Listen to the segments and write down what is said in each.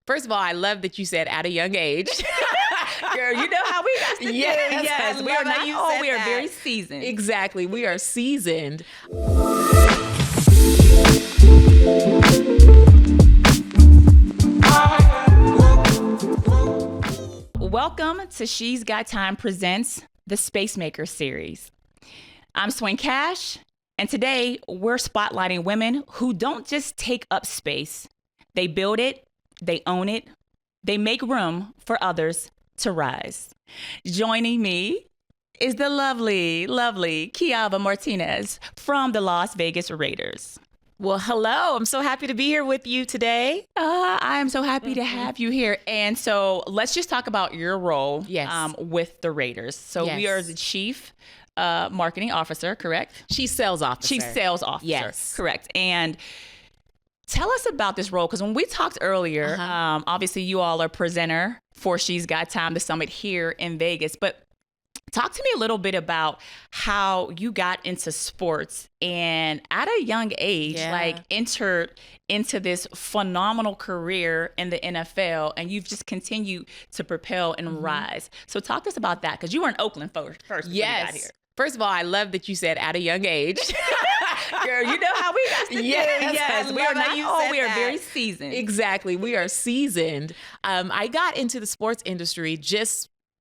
First of all, I love that you said at a young age. Girl, you know how we got to Yes, we are not old. We are that. very seasoned. Exactly. We are seasoned. Welcome to She's Got Time presents the Space Maker series. I'm Swin Cash, and today we're spotlighting women who don't just take up space. They build it, they own it, they make room for others to rise. Joining me is the lovely Qiava Martinez from the Las Vegas Raiders. Well, hello. I'm so happy to be here with you today. I am so happy to have you here. And so let's just talk about your role with the Raiders. So we are the chief marketing officer, correct? Chief sales officer. Chief sales officer. Yes. Correct. And tell us about this role, because when we talked earlier, obviously you all are presenter for She's Got Time, the summit here in Vegas. But talk to me a little bit about how you got into sports and at a young age, entered into this phenomenal career in the NFL, and you've just continued to propel and rise. So talk to us about that, because you were in Oakland first when you got here. First of all, I love that you said at a young age. Girl, you know how we got to Yes, we are not old. We are very seasoned. Exactly. We are seasoned. I got into the sports industry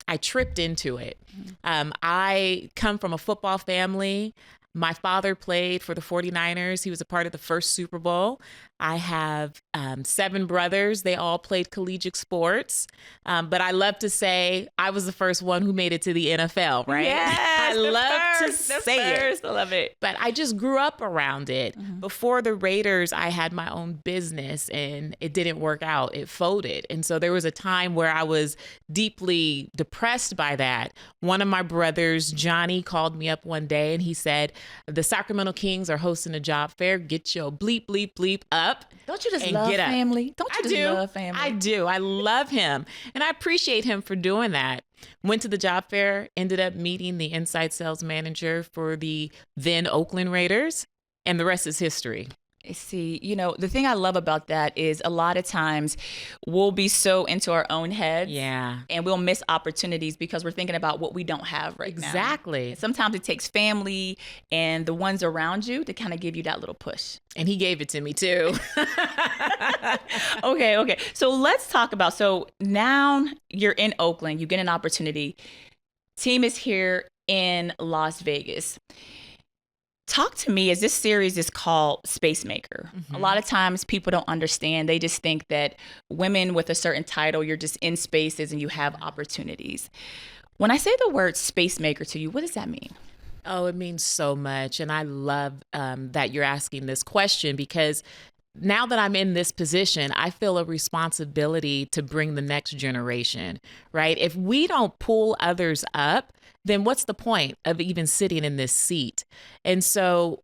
I tripped into it. I come from a football family. My father played for the 49ers. He was a part of the first Super Bowl. I have 7 brothers. They all played collegiate sports. But I love to say I was the first one who made it to the NFL, right? Yes, I love to say it. I love it. But I just grew up around it. Before the Raiders, I had my own business and it didn't work out. It folded. And so there was a time where I was deeply depressed by that. One of my brothers, Johnny, called me up one day and he said, the Sacramento Kings are hosting a job fair. Get your bleep, bleep, bleep up. Don't you just love family? Don't you just love family? I do. I love him. And I appreciate him for doing that. Went to the job fair, ended up meeting the inside sales manager for the then Oakland Raiders, and the rest is history. See, the thing I love about that is a lot of times we'll be so into our own heads. Yeah. And we'll miss opportunities because we're thinking about what we don't have right now. Exactly. Sometimes it takes family and the ones around you to kind of give you that little push. And he gave it to me too. Okay. So let's talk about, so now you're in Oakland, you get an opportunity. Team is here in Las Vegas. Talk to me, as this series is called Space Maker. A lot of times people don't understand. They just think that women with a certain title, you're just in spaces and you have opportunities. When I say the word Space Maker to you, what does that mean? Oh, it means so much. And I love that you're asking this question, because now that I'm in this position, I feel a responsibility to bring the next generation, right? If we don't pull others up, then what's the point of even sitting in this seat? And so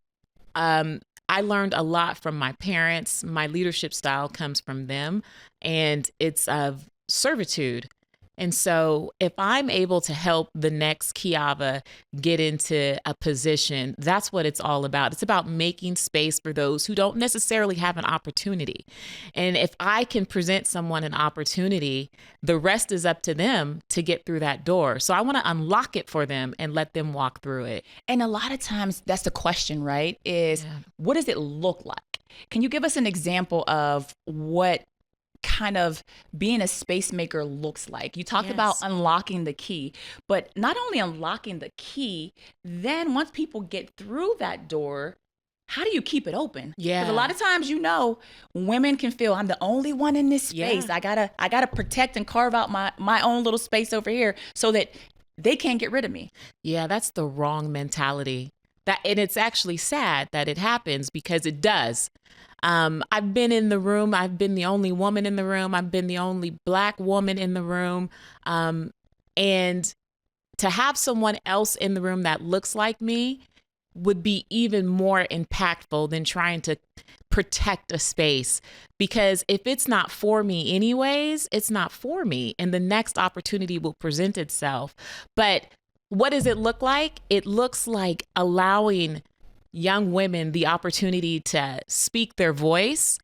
I learned a lot from my parents. My leadership style comes from them, and it's of servitude. And so if I'm able to help the next Qiava get into a position, that's what it's all about. It's about making space for those who don't necessarily have an opportunity. And if I can present someone an opportunity, the rest is up to them to get through that door. So I want to unlock it for them and let them walk through it. And a lot of times that's the question, right? Is what does it look like? Can you give us an example of what kind of being a space maker looks like? You talked about unlocking the key, but not only unlocking the key, then once people get through that door, how do you keep it open? Yeah. Because a lot of times, women can feel I'm the only one in this space. Yeah. I gotta protect and carve out my own little space over here so that they can't get rid of me. Yeah, that's the wrong mentality. And it's actually sad that it happens, because it does. I've been in the room. I've been the only woman in the room. I've been the only Black woman in the room. And to have someone else in the room that looks like me would be even more impactful than trying to protect a space. Because if it's not for me anyways, it's not for me. And the next opportunity will present itself. But what does it look like? It looks like allowing young women the opportunity to speak their voice,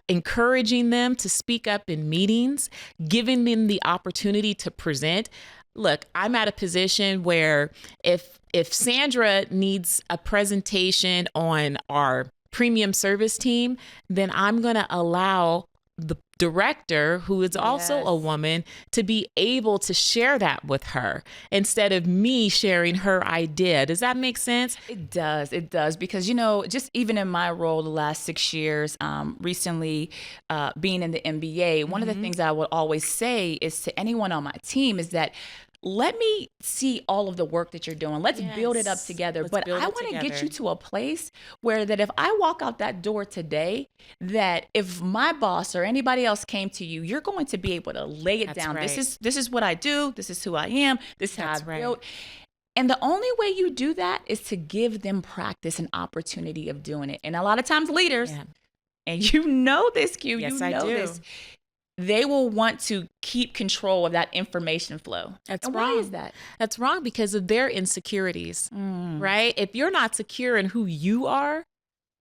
encouraging them to speak up in meetings, giving them the opportunity to present. Look, I'm at a position where if Sandra needs a presentation on our premium service team, then I'm going to allow the director, who is also a woman, to be able to share that with her instead of me sharing her idea. Does that make sense? It does. It does. Because, just even in my role the last 6 years, recently being in the MBA, one of the things I would always say is to anyone on my team is that let me see all of the work that you're doing. Let's build it up together. But I want to get you to a place where that if I walk out that door today, that if my boss or anybody else came to you, you're going to be able to lay it down. Right. This is what I do. This is who I am. This is how I built. And the only way you do that is to give them practice and opportunity of doing it. And a lot of times leaders, and you know this, Q, this, they will want to keep control of that information flow. That's and wrong. Why is that? That's wrong because of their insecurities, right? If you're not secure in who you are,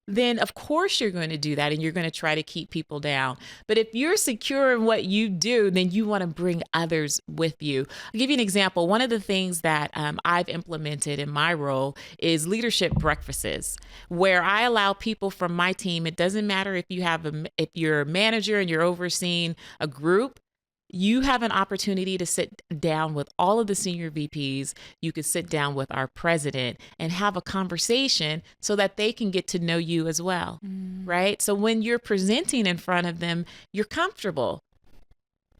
then of course you're going to do that and you're going to try to keep people down. But if you're secure in what you do, then you want to bring others with you. I'll give you an example. One of the things that I've implemented in my role is leadership breakfasts, where I allow people from my team. It doesn't matter if you're a manager and you're overseeing a group. You have an opportunity to sit down with all of the senior VPs. You could sit down with our president and have a conversation so that they can get to know you as well, right? So when you're presenting in front of them, you're comfortable.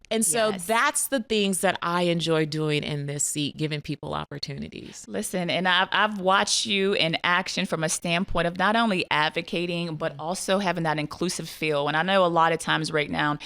And so that's the things that I enjoy doing in this seat, giving people opportunities. Listen, and I've watched you in action from a standpoint of not only advocating, but also having that inclusive feel. And I know a lot of times right now,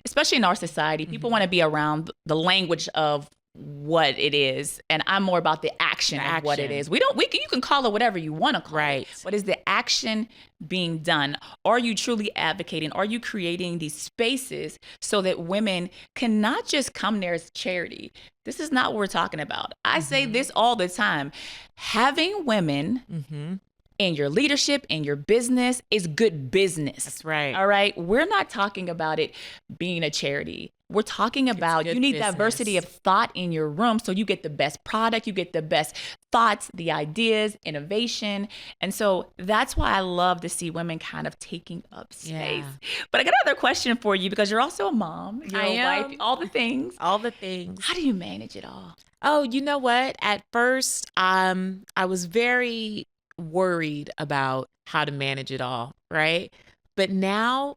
especially in our society, people want to be around the language of what it is, and I'm more about the action of what it is. You can call it whatever you want to call it, but is the action being done? Are you truly advocating? Are you creating these spaces so that women can not just come there as charity? This is not what we're talking about. I say this all the time. Having women in your leadership, in your business is good business. That's right. All right. We're not talking about it being a charity. We're talking about you need diversity of thought in your room so you get the best product, you get the best thoughts, the ideas, innovation. And so that's why I love to see women kind of taking up space. But I got another question for you because you're also a mom, you're a wife, all the things. All the things. How do you manage it all? Oh, you know what? At first, I was very worried about how to manage it all, right? But now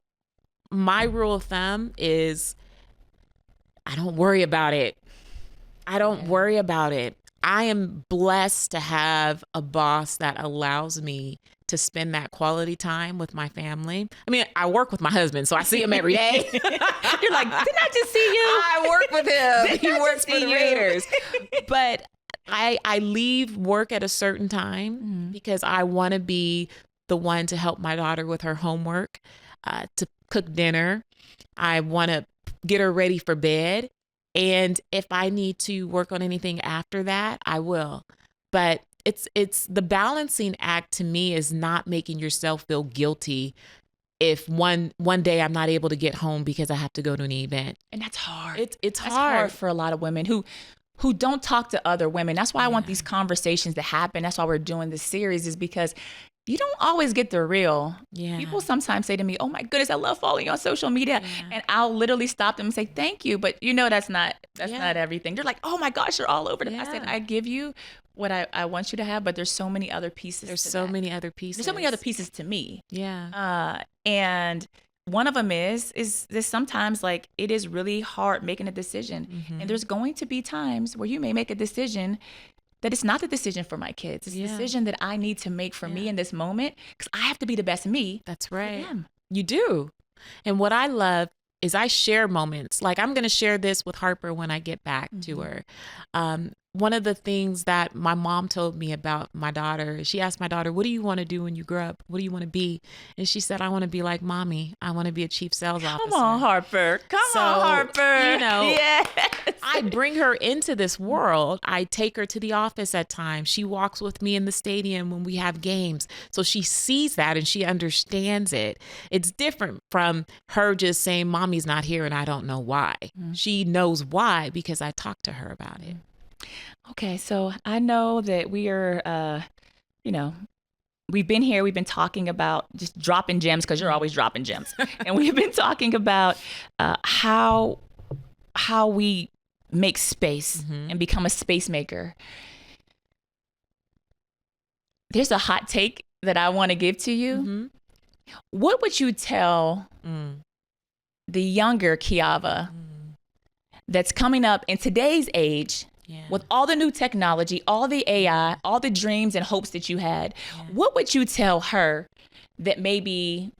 my rule of thumb is I don't worry about it. I don't worry about it. I am blessed to have a boss that allows me to spend that quality time with my family. I mean, I work with my husband, so I see him every day. You're like, didn't I just see you? I work with him. He works for the Raiders. But I leave work at a certain time because I want to be the one to help my daughter with her homework, to cook dinner. I want to get her ready for bed. And if I need to work on anything after that, I will. But it's the balancing act to me is not making yourself feel guilty if one day I'm not able to get home because I have to go to an event. And that's hard. It's that's hard for a lot of women who don't talk to other women. That's why I want these conversations to happen. That's why we're doing this series, is because you don't always get the real. People sometimes say to me, oh my goodness, I love following you on social media. And I'll literally stop them and say, thank you. But that's not everything. They're like, oh my gosh, you're all over it. I said, I give you what I want you to have, but there's so many other pieces. There's so many other pieces. There's so many other pieces to me. Yeah. And one of them is this sometimes like it is really hard making a decision. And there's going to be times where you may make a decision that it's not the decision for my kids. It's a decision that I need to make for me in this moment because I have to be the best me. That's right. You do. And what I love is I share moments. Like I'm going to share this with Harper when I get back to her. one of the things that my mom told me about my daughter, she asked my daughter, what do you want to do when you grow up? What do you want to be? And she said, I want to be like mommy. I want to be a chief sales officer. Come on, Harper. Come on, Harper. You know, yes. I bring her into this world. I take her to the office at times. She walks with me in the stadium when we have games. So she sees that and she understands it. It's different from her just saying, mommy's not here and I don't know why. She knows why because I talked to her about it. Okay, so I know that we are, we've been here, we've been talking about just dropping gems because you're always dropping gems. And we've been talking about how we make space and become a space maker. There's a hot take that I want to give to you. What would you tell the younger Qiava that's coming up in today's age with all the new technology, all the AI, all the dreams and hopes that you had? What would you tell her that maybe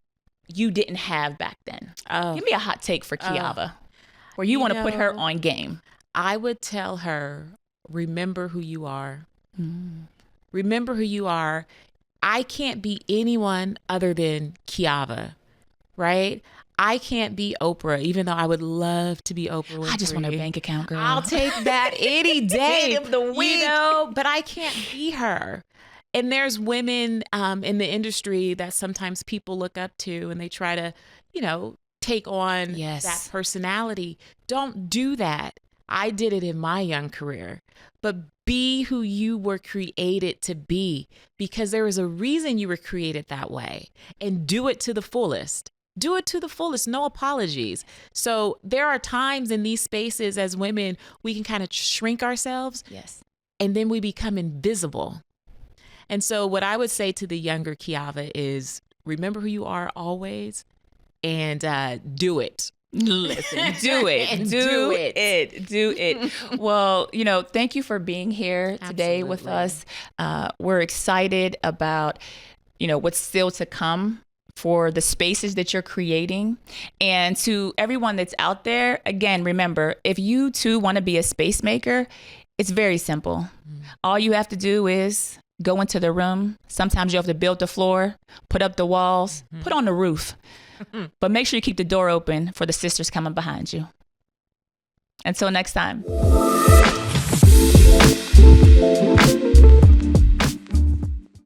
you didn't have back then? Give me a hot take for Qiava where you want to put her on game. I would tell her, remember who you are. Remember who you are. I can't be anyone other than Qiava, right? I can't be Oprah, even though I would love to be Oprah Winfrey. I just want a bank account, girl. I'll take that any day. Of the week. But I can't be her. And there's women in the industry that sometimes people look up to and they try to, take on that personality. Don't do that. I did it in my young career. But be who you were created to be, because there is a reason you were created that way, and do it to the fullest. Do it to the fullest. No apologies. So there are times in these spaces as women, we can kind of shrink ourselves. Yes. And then we become invisible. And so what I would say to the younger Qiava is remember who you are always and do it. Listen, do it. do it. Well, thank you for being here today with us. We're excited about, what's still to come for the spaces that you're creating. And to everyone that's out there, again, remember, if you too want to be a space maker, it's very simple. All you have to do is go into the room. Sometimes you have to build the floor, put up the walls, put on the roof. But make sure you keep the door open for the sisters coming behind you. Until next time.